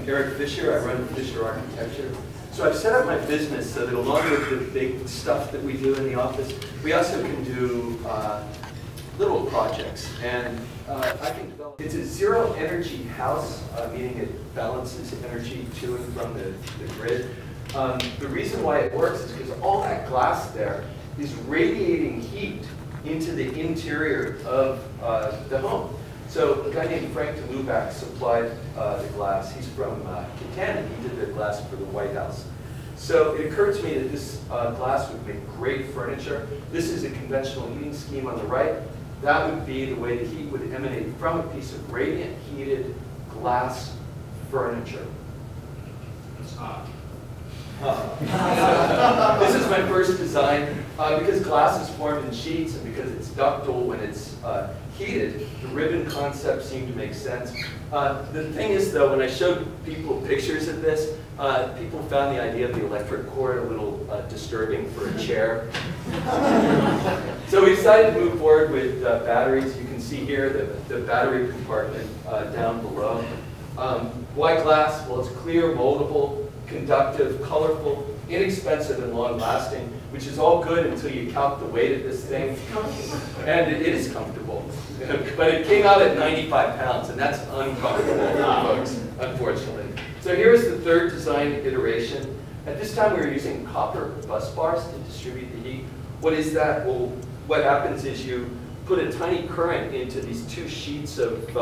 Eric Fisher. I run Fisher Architecture. So I've set up my business so that along with the big stuff that we do in the office, we also can do little projects. And I can develop. It's a zero energy house, meaning it balances energy to and from the grid. The reason why it works is because all that glass there is radiating heat into the interior of the home. So a guy named Frank DeLubac supplied the glass. He's from Kittanning. He did the glass for the White House. So it occurred to me that this glass would make great furniture. This is a conventional heating scheme on the right. That would be the way the heat would emanate from a piece of radiant heated glass furniture. It's hot. This is my first design. Because glass is formed in sheets and because it's ductile when it's heated, the ribbon concept seemed to make sense. The thing is, though, when I showed people pictures of this, people found the idea of the electric cord a little disturbing for a chair. So we decided to move forward with batteries. You can see here the battery compartment down below. Why glass? Well, it's clear, moldable, conductive, colorful, inexpensive, and long-lasting, which is all good until you count the weight of this thing. And it is comfortable. But it came out at 95 pounds, and that's uncomfortable, folks, unfortunately. So here's the third design iteration. At this time, we were using copper bus bars to distribute the heat. What is that? Well, what happens is you put a tiny current into these two sheets of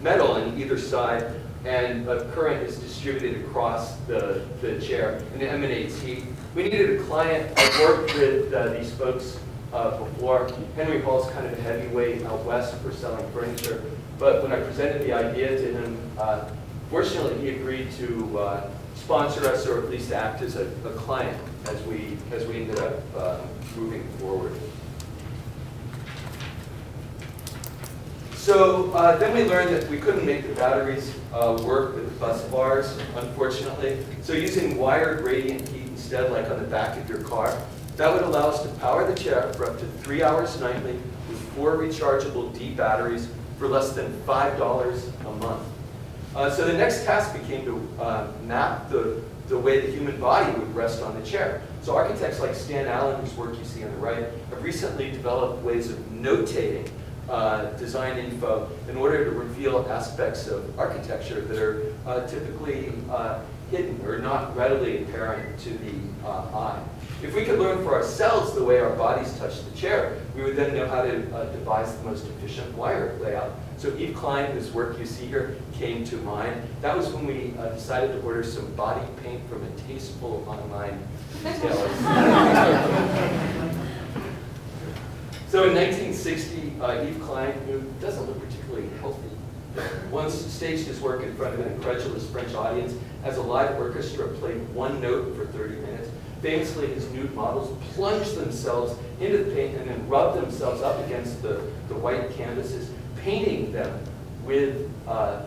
metal on either side, and a current is distributed across the chair, and it emanates heat. We needed a client. I've worked with these folks before. Henry Hall's kind of a heavyweight out west for selling furniture, but when I presented the idea to him, fortunately he agreed to sponsor us, or at least act as a client as we ended up moving forward. So then we learned that we couldn't make the batteries work with the bus bars, unfortunately. So using wired radiant heat instead, like on the back of your car, that would allow us to power the chair for up to 3 hours nightly with 4 rechargeable D batteries for less than $5 a month. So the next task became to map the way the human body would rest on the chair. So architects like Stan Allen, whose work you see on the right, have recently developed ways of notating design info in order to reveal aspects of architecture that are typically hidden or not readily apparent to the eye. If we could learn for ourselves the way our bodies touch the chair, we would then know how to devise the most efficient wire layout. So Yves Klein, whose work you see here, came to mind. That was when we decided to order some body paint from a tasteful online retailer. So in 1960, Yves Klein, who doesn't look particularly healthy, once staged his work in front of an incredulous French audience as a live orchestra played one note for 30 minutes. Famously, his nude models plunged themselves into the paint and then rubbed themselves up against the white canvases, painting them with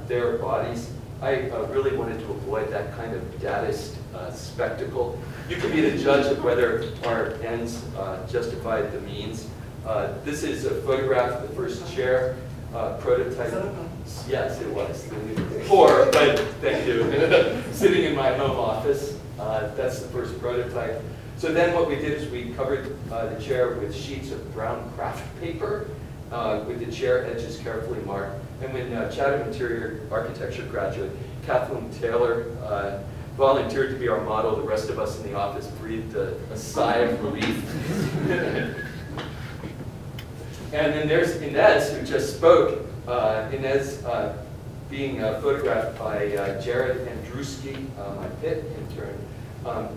their bodies. I really wanted to avoid that kind of Dadaist spectacle. You can be the judge of whether our ends justified the means. This is a photograph of the first chair prototype. Yes, it was. Poor, but thank you. Sitting in my home office. That's the first prototype. So then what we did is we covered the chair with sheets of brown craft paper with the chair edges carefully marked. And when Chatham Interior Architecture graduate Kathleen Taylor volunteered to be our model, the rest of us in the office breathed a sigh of relief. And then there's Inez, who just spoke. Inez being photographed by Jared Andruski, my pit intern,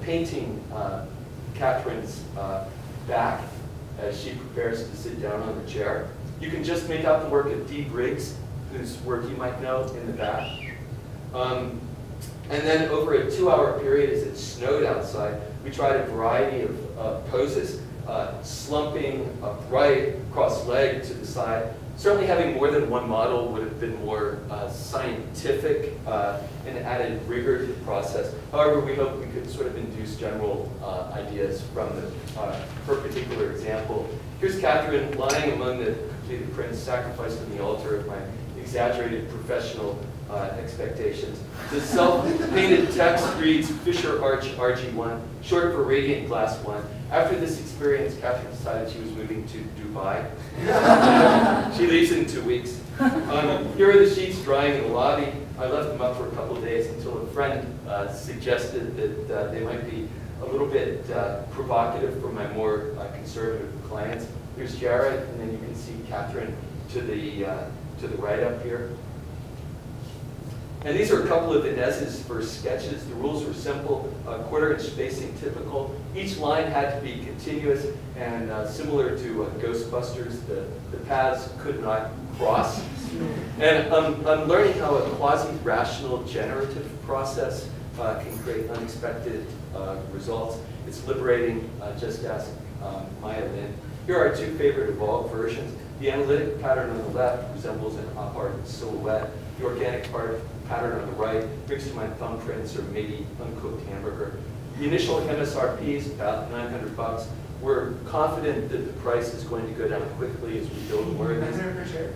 painting Catherine's back as she prepares to sit down on the chair. You can just make out the work of Dee Briggs, whose work you might know in the back. And then over a 2-hour period, as it snowed outside, we tried a variety of poses, slumping upright, cross-legged to the side. Certainly having more than one model would have been more scientific and added rigor to the process. However, we hope we could sort of induce general ideas from her particular example. Here's Catherine lying among the completed prints sacrificed on the altar of my exaggerated professional expectations. The self-painted text reads Fisher Arch RG1, short for Radiant Glass 1. After this experience, Catherine decided she was moving to Dubai. She leaves in 2 weeks. Here are the sheets drying in the lobby. I left them up for a couple of days until a friend suggested that they might be a little bit provocative for my more conservative clients. Here's Jared, and then you can see Catherine to the right up here. And these are a couple of Inez's first sketches. The rules were simple, quarter-inch spacing typical. Each line had to be continuous, and similar to Ghostbusters, the paths could not cross. And I'm learning how a quasi-rational generative process can create unexpected results. It's liberating, just ask Maya Lin. Here are our two favorite evolved versions. The analytic pattern on the left resembles an op-art silhouette. The organic pattern on the right brings to mind thumbprints or maybe uncooked hamburger. The initial MSRP is about $900. We're confident that the price is going to go down quickly as we build more of these. $900 per share?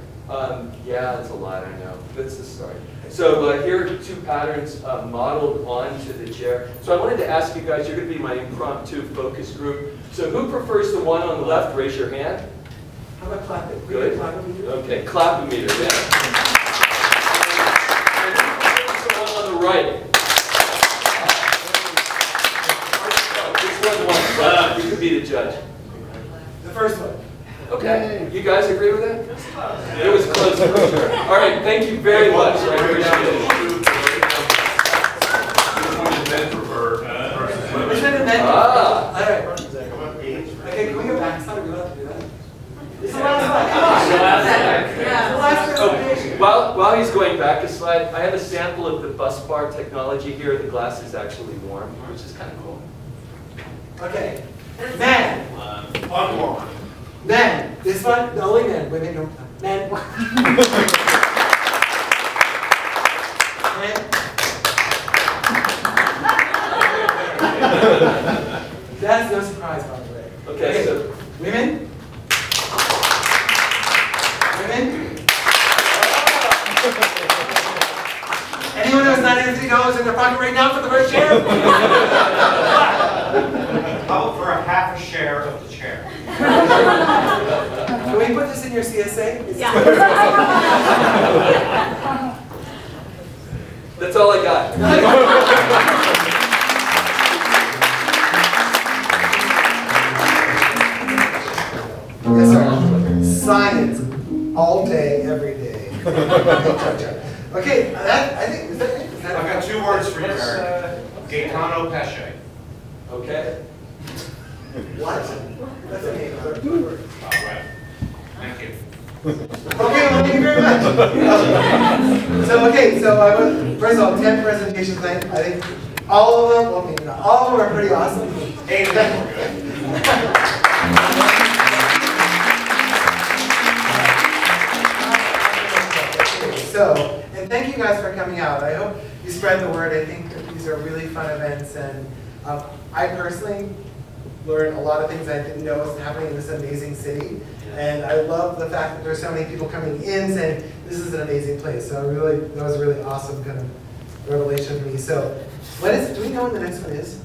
Yeah, that's a lot, I know. That's the start. So here are two patterns modeled onto the chair. So I wanted to ask you guys, you're going to be my impromptu focus group. So who prefers the one on the left? Raise your hand. How about clap it? Good. Clap-o-meter? Okay, clap-o-meter, yeah. And who prefers the one on the right? Which one? You could be the judge. The first one. Okay, you guys agree with that? It was close for sure. All right, thank you very much. I appreciate it. Which one did that? Ah. All right. Okay, can we go back? It's not a real have to do that. It's the last slide. Come on. It's the last presentation. While he's going back a slide, I have a sample of the bus bar technology here. The glass is actually warm, which is kind of cool. Okay. Men. Unwarm. Men. This one, the only men. Women don't. Men. Men. That's no surprise, by the way. Okay, so women. Women. Anyone who has $950 in their pocket right now for the first share? How for a half a share of the chair? Can we put this in your CSA? Yeah. that's all I got. Yes, sir. Science, all day, every day. Okay, I think, is that it? I've got 2 words for you, Eric. Gaetano Pesce. Okay. What? That's a name. All right. Thank you. Okay, well, thank you very much. So first of all, 10 presentations tonight. I think all of them, well, maybe not all of them are pretty awesome. 8 of them were good. So, and thank you guys for coming out. I hope you spread the word. I think that these are really fun events, and I personally learned a lot of things I didn't know was happening in this amazing city. And I love the fact that there's so many people coming in saying, this is an amazing place. So that was a really awesome kind of revelation for me. So, do we know when the next one is?